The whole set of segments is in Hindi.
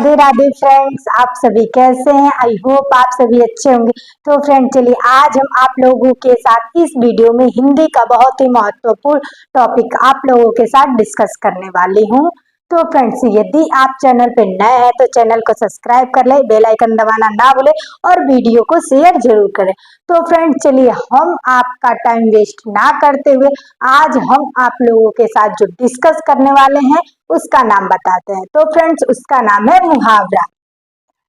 राधे राधे फ्रेंड्स, आप सभी कैसे हैं। आई होप आप सभी अच्छे होंगे। तो फ्रेंड चलिए आज हम आप लोगों के साथ इस वीडियो में हिंदी का बहुत ही महत्वपूर्ण टॉपिक आप लोगों के साथ डिस्कस करने वाली हूं। तो फ्रेंड्स यदि आप चैनल पे नए हैं तो चैनल को सब्सक्राइब कर ले, बेल आइकन दबाना ना भूले और वीडियो को शेयर जरूर करें। तो फ्रेंड्स चलिए हम आपका टाइम वेस्ट ना करते हुए आज हम आप लोगों के साथ जो डिस्कस करने वाले हैं उसका नाम बताते हैं। तो फ्रेंड्स उसका नाम है मुहावरा।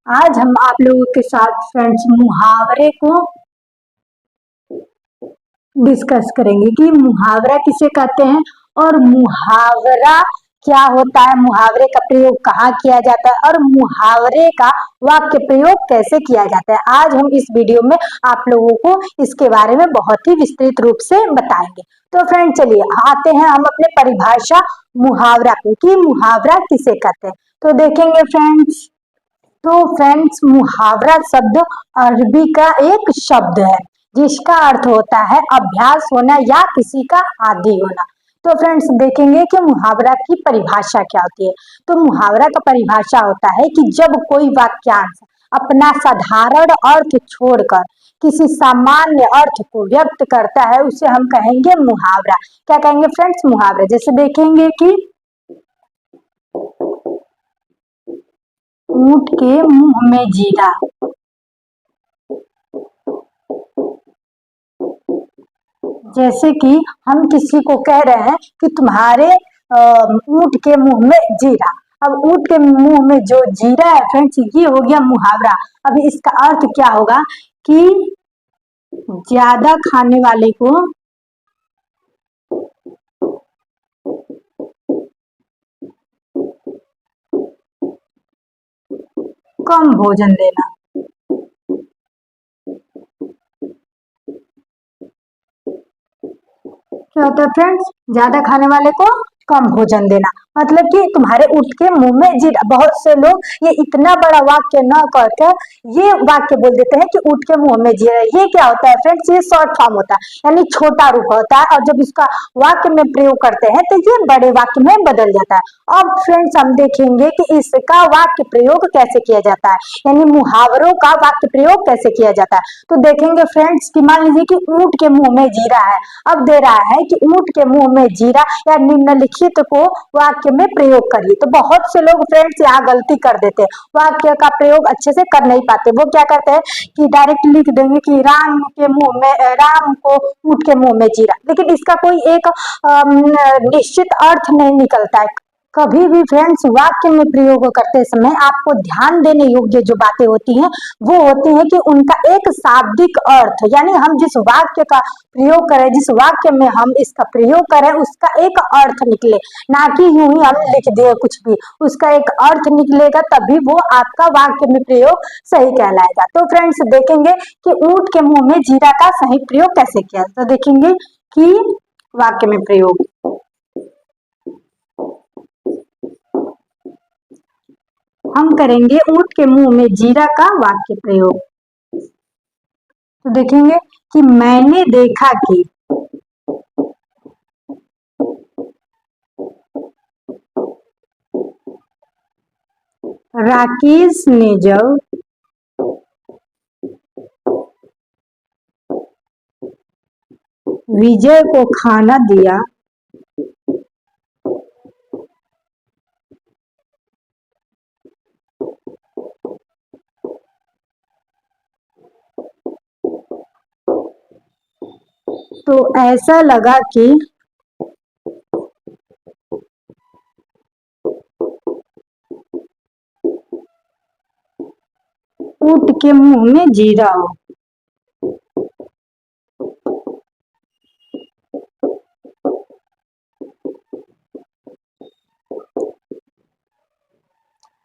आज हम आप लोगों के साथ फ्रेंड्स मुहावरे को डिस्कस करेंगे कि मुहावरा किसे कहते हैं और मुहावरा क्या होता है, मुहावरे का प्रयोग कहाँ किया जाता है और मुहावरे का वाक्य प्रयोग कैसे किया जाता है। आज हम इस वीडियो में आप लोगों को इसके बारे में बहुत ही विस्तृत रूप से बताएंगे। तो फ्रेंड चलिए आते हैं हम अपने परिभाषा मुहावरा पे कि मुहावरा किसे कहते हैं। तो देखेंगे फ्रेंड्स, तो फ्रेंड्स मुहावरा शब्द अरबी का एक शब्द है जिसका अर्थ होता है अभ्यास होना या किसी का आदी होना। तो फ्रेंड्स देखेंगे कि मुहावरा की परिभाषा क्या होती है। तो मुहावरा का परिभाषा होता है कि जब कोई वाक्यांश अपना साधारण अर्थ छोड़कर किसी सामान्य अर्थ को व्यक्त करता है उसे हम कहेंगे मुहावरा। क्या कहेंगे फ्रेंड्स? मुहावरा। जैसे देखेंगे कि ऊंट के मुंह में जीरा। जैसे कि हम किसी को कह रहे हैं कि तुम्हारे ऊंट के मुंह में जीरा। अब ऊंट के मुंह में जो जीरा है फ्रेंड्स ये हो गया मुहावरा। अब इसका अर्थ क्या होगा कि ज्यादा खाने वाले को कम भोजन देना। क्या होता है फ्रेंड्स? ज्यादा खाने वाले को कम भोजन देना। मतलब कि तुम्हारे ऊंट के मुंह में जीरा। बहुत से लोग ये इतना बड़ा वाक्य न कहकर ये वाक्य बोल देते हैं कि ऊंट के मुंह में जीरा। ये क्या होता है फ्रेंड्स? ये शॉर्ट फॉर्म होता है, यानी छोटा रूप होता है और जब इसका वाक्य में प्रयोग करते हैं तो ये बड़े वाक्य में बदल जाता है। अब फ्रेंड्स हम देखेंगे कि इसका वाक्य प्रयोग कैसे किया जाता है, यानी मुहावरों का वाक्य प्रयोग कैसे किया जाता है। तो देखेंगे फ्रेंड्स कि मान लीजिए कि ऊंट के मुंह में जीरा है। अब दे रहा है कि ऊंट के मुंह में जीरा या निम्नलिखित को वाक्य में प्रयोग करिए। तो बहुत से लोग फ्रेंड्स यहाँ गलती कर देते हैं, वाक्य का प्रयोग अच्छे से कर नहीं पाते। वो क्या करते हैं कि डायरेक्ट लिख देंगे कि राम के मुंह में, राम को ऊंट के मुंह में जीरा, लेकिन इसका कोई एक निश्चित अर्थ नहीं निकलता है। कभी भी फ्रेंड्स वाक्य में प्रयोग करते समय आपको ध्यान देने योग्य जो बातें होती हैं वो होती हैं कि उनका एक शाब्दिक अर्थ, यानी हम जिस वाक्य का प्रयोग करें, जिस वाक्य में हम इसका प्रयोग करें उसका एक अर्थ निकले, ना कि यूं ही हम लिख दे कुछ भी। उसका एक अर्थ निकलेगा तभी वो आपका वाक्य में प्रयोग सही कहलाएगा। तो फ्रेंड्स देखेंगे कि ऊंट के मुंह में जीरा का सही प्रयोग कैसे किया। तो देखेंगे कि वाक्य में प्रयोग हम करेंगे ऊंट के मुंह में जीरा का वाक्य प्रयोग। तो देखेंगे कि मैंने देखा कि राकेश ने जब विजय को खाना दिया तो ऐसा लगा कि ऊंट के मुंह में जीरा हो।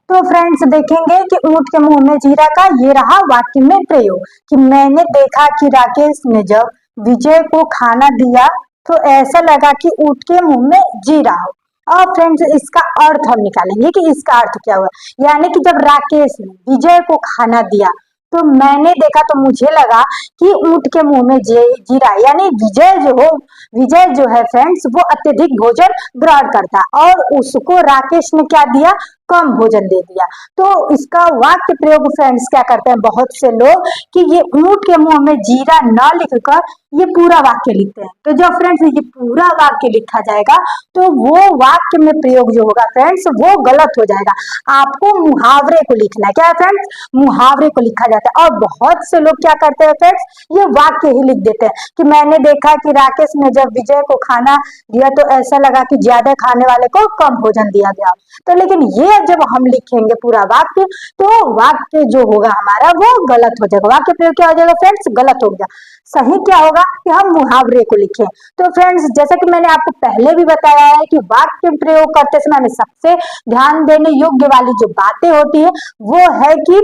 तो फ्रेंड्स देखेंगे कि ऊंट के मुंह में जीरा का ये रहा वाक्य में प्रयोग कि मैंने देखा कि राकेश ने जब विजय को खाना दिया तो ऐसा लगा कि ऊंट के मुंह में जीरा हो। और फ्रेंड्स इसका अर्थ हम निकालेंगे कि इसका अर्थ क्या हुआ, यानी कि जब राकेश ने विजय को खाना दिया तो मैंने देखा तो मुझे लगा कि ऊंट के मुंह में जीरा, यानी विजय जो है फ्रेंड्स वो अत्यधिक भोजन ग्रहण करता और उसको राकेश ने क्या दिया, कम भोजन दे दिया। तो इसका वाक्य प्रयोग फ्रेंड्स क्या करते हैं बहुत से लोग कि ये ऊंट के मुंह में जीरा न लिखकर ये पूरा वाक्य लिखते हैं। तो जब फ्रेंड्स ये पूरा वाक्य लिखा जाएगा तो वो वाक्य में प्रयोग जो होगा फ्रेंड्स वो गलत हो जाएगा। आपको मुहावरे को लिखना है। क्या है फ्रेंड्स? मुहावरे को लिखा जाता है। और बहुत से लोग क्या करते हैं फ्रेंड्स, ये वाक्य ही लिख देते हैं कि मैंने देखा कि राकेश ने जब विजय को खाना दिया तो ऐसा लगा कि ज्यादा खाने वाले को कम भोजन दिया गया। तो लेकिन ये जब हम लिखेंगे पूरा वाक्य तो वाक्य जो होगा हमारा वो गलत हो जाएगा। वाक्य प्रयोग क्या हो जाएगा फ्रेंड्स? गलत हो गया। सही क्या होगा कि हम मुहावरे को लिखें। तो फ्रेंड्स जैसा कि मैंने आपको पहले भी बताया है कि वाक्य प्रयोग करते समय हमें सबसे ध्यान देने योग्य वाली जो बातें होती है वो है कि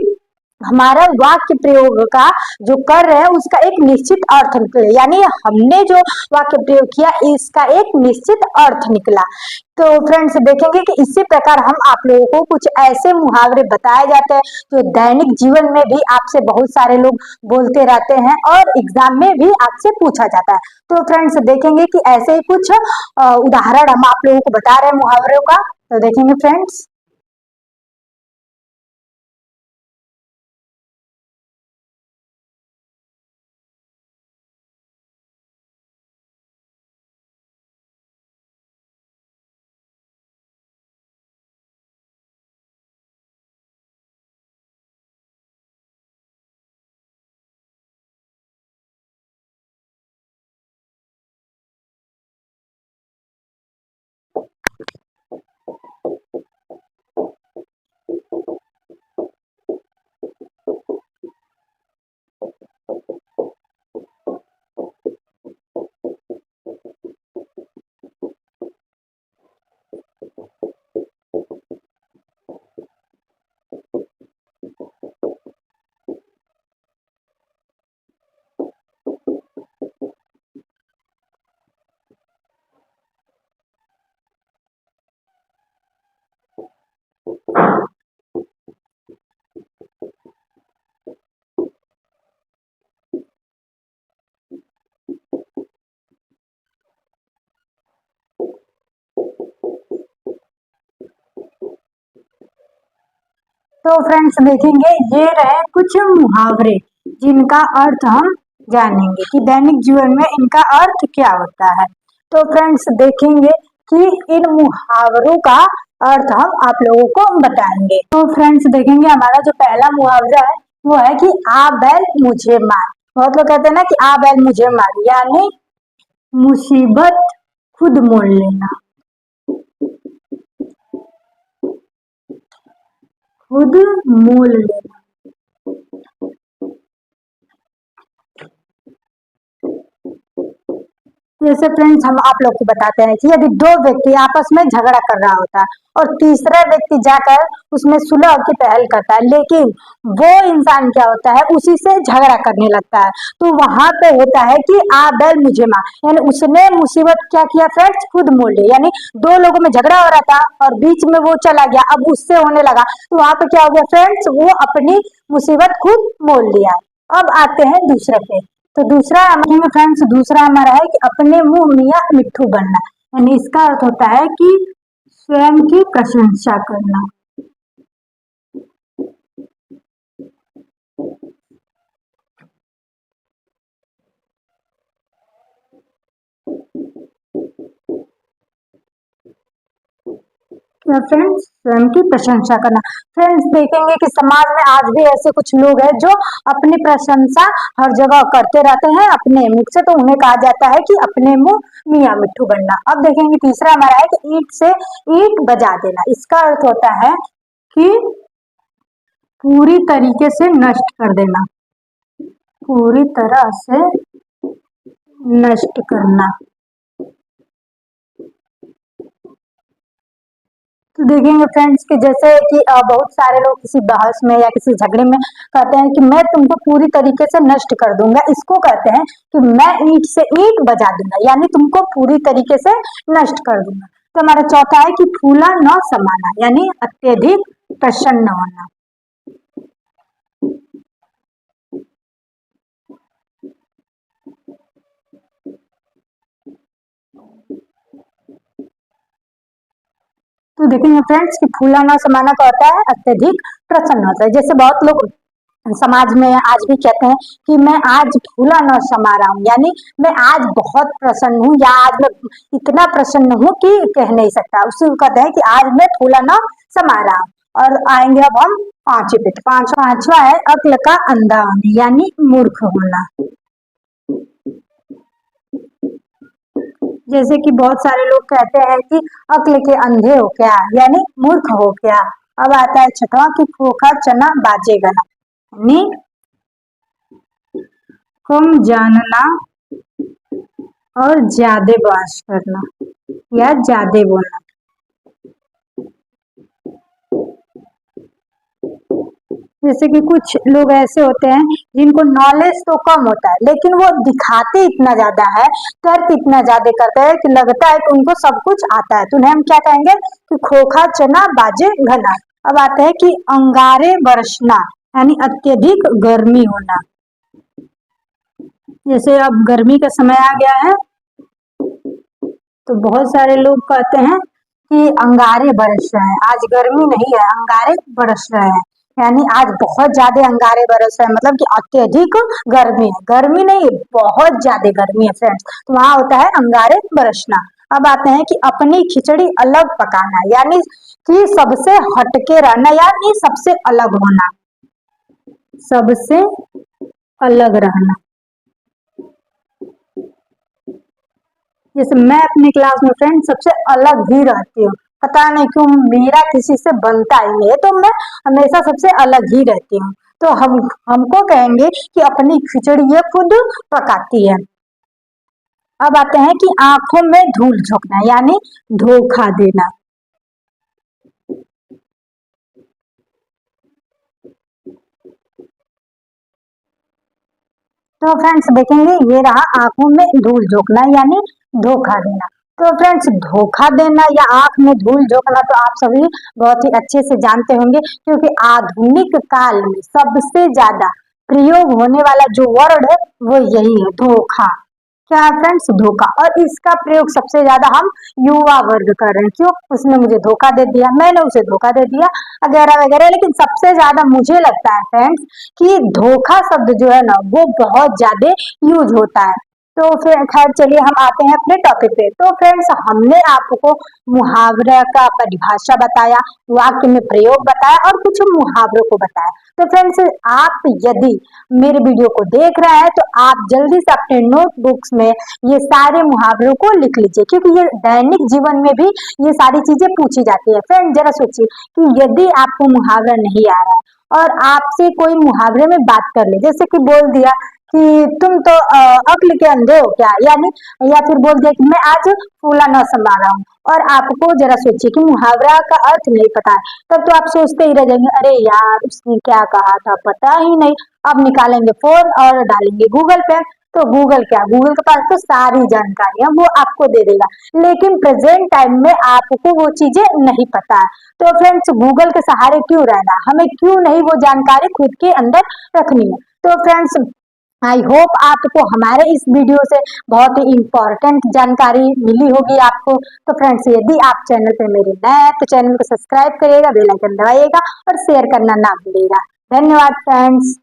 हमारा वाक्य प्रयोग का जो कर रहे हैं उसका एक निश्चित अर्थ निकले, यानी हमने जो वाक्य प्रयोग किया इसका एक निश्चित अर्थ निकला। तो फ्रेंड्स देखेंगे कि इसी प्रकार हम आप लोगों को कुछ ऐसे मुहावरे बताए जाते हैं जो दैनिक जीवन में भी आपसे बहुत सारे लोग बोलते रहते हैं और एग्जाम में भी आपसे पूछा जाता है। तो फ्रेंड्स देखेंगे कि ऐसे ही कुछ उदाहरण हम आप लोगों को बता रहे हैं मुहावरों का। तो देखेंगे फ्रेंड्स। तो फ्रेंड्स देखेंगे ये रहे कुछ मुहावरे जिनका अर्थ हम जानेंगे कि दैनिक जीवन में इनका अर्थ क्या होता है। तो फ्रेंड्स देखेंगे कि इन मुहावरों का अर्थ हम आप लोगों को बताएंगे। तो फ्रेंड्स देखेंगे हमारा जो पहला मुहावरा है वो है कि आ बैल मुझे मार। बहुत लोग कहते हैं ना कि आ बैल मुझे मार, यानी मुसीबत खुद मोल लेना। खुद मोल लेना। जैसे फ्रेंड्स हम आप लोग को बताते हैं कि यदि दो व्यक्ति आपस में झगड़ा कर रहा होता है और तीसरा व्यक्ति जाकर उसमें सुलह की पहल करता है, लेकिन वो इंसान क्या होता है उसी से झगड़ा करने लगता है, तो वहां पे होता है कि आ बैल मुझे मार, यानी उसने मुसीबत क्या किया फ्रेंड्स? खुद मोल ली। यानी दो लोगों में झगड़ा हो रहा था और बीच में वो चला गया, अब उससे होने लगा, तो वहां पे क्या हो गया फ्रेंड्स? वो अपनी मुसीबत खुद मोल लिया। अब आते हैं दूसरे पे। तो दूसरा हमारे फ्रेंड्स दूसरा हमारा है कि अपने मुंह मियाँ मिट्ठू बनना, यानी इसका अर्थ होता है कि स्वयं की प्रशंसा करना। क्या फ्रेंड्स? स्वयं की प्रशंसा करना। फ्रेंड्स देखेंगे कि समाज में आज भी ऐसे कुछ लोग हैं जो अपनी प्रशंसा हर जगह करते रहते हैं अपने मुख से, तो उन्हें कहा जाता है कि अपने मुंह मियाँ मिट्ठू बनना। अब देखेंगे तीसरा हमारा है कि ईंट से ईंट बजा देना। इसका अर्थ होता है कि पूरी तरीके से नष्ट कर देना। पूरी तरह से नष्ट करना। तो देखेंगे फ्रेंड्स कि जैसे कि बहुत सारे लोग किसी बहस में या किसी झगड़े में कहते हैं कि मैं तुमको पूरी तरीके से नष्ट कर दूंगा, इसको कहते हैं कि मैं ईंट से ईंट बजा दूंगा, यानी तुमको पूरी तरीके से नष्ट कर दूंगा। तो हमारा चौथा है कि फूला न समाना, यानी अत्यधिक प्रसन्न होना। तो देखेंगे फ्रेंड्स कि फूला न समाना का होता है अत्यधिक प्रसन्न होता है। जैसे बहुत लोग समाज में आज भी कहते हैं कि मैं आज फूला न समा रहा हूँ, यानी मैं आज बहुत प्रसन्न हूँ या आज मैं इतना प्रसन्न हूँ कि कह नहीं सकता, उसी को कहते हैं कि आज मैं फूला न समा रहा हूँ। और आएंगे अब हम पांचवे पे। पांचवा है अक्ल का अंधा होना, यानी मूर्ख होना। जैसे कि बहुत सारे लोग कहते हैं कि अक्ल के अंधे हो क्या, यानी मूर्ख हो क्या। अब आता है छठवां कि खोखा चना बाजेगा ना, यानी कम जानना और ज्यादा बात करना या ज्यादा बोलना। जैसे कि कुछ लोग ऐसे होते हैं जिनको नॉलेज तो कम होता है लेकिन वो दिखाते इतना ज्यादा है, तर्क इतना ज्यादा करते हैं कि लगता है कि उनको सब कुछ आता है। तो उन्हें हम क्या कहेंगे कि खोखा चना बाजे घना। अब आते हैं कि अंगारे बरसना, यानी अत्यधिक गर्मी होना। जैसे अब गर्मी का समय आ गया है तो बहुत सारे लोग कहते हैं कि अंगारे बरस रहे हैं। आज गर्मी नहीं है, अंगारे बरस रहे हैं, यानी आज बहुत ज्यादा अंगारे बरस रहे हैं, मतलब कि अत्यधिक गर्मी है। गर्मी नहीं, बहुत ज्यादा गर्मी है फ्रेंड्स, तो वहां होता है अंगारे बरसना। अब आते हैं कि अपनी खिचड़ी अलग पकाना, यानी कि सबसे हटके रहना, यानी सबसे अलग होना, सबसे अलग रहना। जैसे मैं अपनी क्लास में फ्रेंड सबसे अलग ही रहती हूँ, पता नहीं क्यों मेरा किसी से बनता ही नहीं है, तो मैं हमेशा सबसे अलग ही रहती हूँ। तो हमको कहेंगे कि अपनी खिचड़ी ये खुद पकाती है। अब आते हैं कि आंखों में धूल झोंकना, यानी धोखा देना। तो फ्रेंड्स देखेंगे ये रहा आंखों में धूल झोंकना, यानी धोखा देना। तो फ्रेंड्स धोखा देना या आंख में धूल झोंकना तो आप सभी बहुत ही अच्छे से जानते होंगे, क्योंकि आधुनिक काल में सबसे ज्यादा प्रयोग होने वाला जो वर्ड है वो यही है, धोखा। क्या है फ्रेंड्स, धोखा। और इसका प्रयोग सबसे ज्यादा हम युवा वर्ग कर रहे हैं। क्यों? उसने मुझे धोखा दे दिया, मैंने उसे धोखा दे दिया, वगैरह वगैरह। लेकिन सबसे ज्यादा मुझे लगता है फ्रेंड्स कि धोखा शब्द जो है ना वो बहुत ज्यादा यूज होता है। तो फिर खैर चलिए हम आते हैं अपने टॉपिक पे। तो फ्रेंड्स हमने आपको मुहावरा का परिभाषा बताया, वाक्य में प्रयोग बताया और कुछ मुहावरों को बताया। तो फ्रेंड्स आप यदि मेरे वीडियो को देख रहे हैं तो आप जल्दी से अपने नोटबुक्स में ये सारे मुहावरों को लिख लीजिए, क्योंकि ये दैनिक जीवन में भी ये सारी चीजें पूछी जाती है। फ्रेंड जरा सोचिए कि यदि आपको मुहावरा नहीं आ रहा है और आपसे कोई मुहावरे में बात कर ले, जैसे कि बोल दिया कि तुम तो अक्ल के अंधे हो क्या, यानी या फिर बोल दिया कि मैं आज फूला न समा रहा हूँ, और आपको जरा सोचिए कि मुहावरा का अर्थ नहीं पता है, तब तो आप सोचते ही रह जाएंगे अरे यार उसने क्या कहा था पता ही नहीं। अब निकालेंगे फोन और डालेंगे गूगल पे, तो गूगल क्या, गूगल के पास तो सारी जानकारियां वो आपको दे देगा, लेकिन प्रेजेंट टाइम में आपको वो चीजें नहीं पता है। तो फ्रेंड्स गूगल के सहारे क्यों रहना, हमें क्यों नहीं वो जानकारी खुद के अंदर रखनी है। तो फ्रेंड्स आई होप आपको हमारे इस वीडियो से बहुत ही इंपॉर्टेंट जानकारी मिली होगी आपको। तो फ्रेंड्स यदि आप चैनल पे मेरे नए हैं तो चैनल को सब्सक्राइब करिएगा, बेल आइकन दबाइएगा और शेयर करना ना भूलिएगा। धन्यवाद फ्रेंड्स।